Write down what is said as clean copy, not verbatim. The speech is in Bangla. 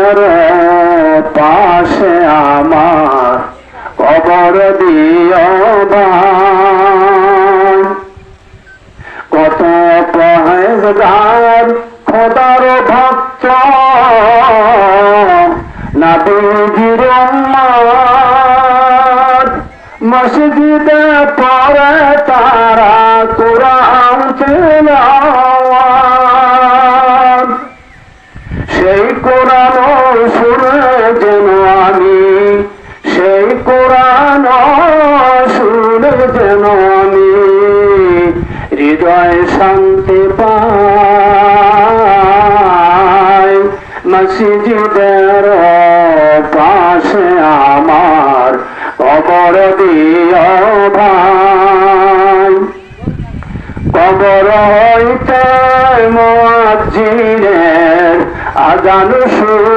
মসজিদের পাশে আমার কবর দিও ভাই। কত পহেজগার খোদার ভক্ত নবীজির উম্মত মসজিদে পড়ে তারা কুরআন তিলাওয়াত। সেই কোরআন শুনে যেন আমি, সেই কোরআন শুনে যেন আমি হৃদয় শান্তি পাই। মসজিদের পাশে আমার কবর দিও ভাই। কবর হইতে মুয়াজ্জিনের আযান শুনে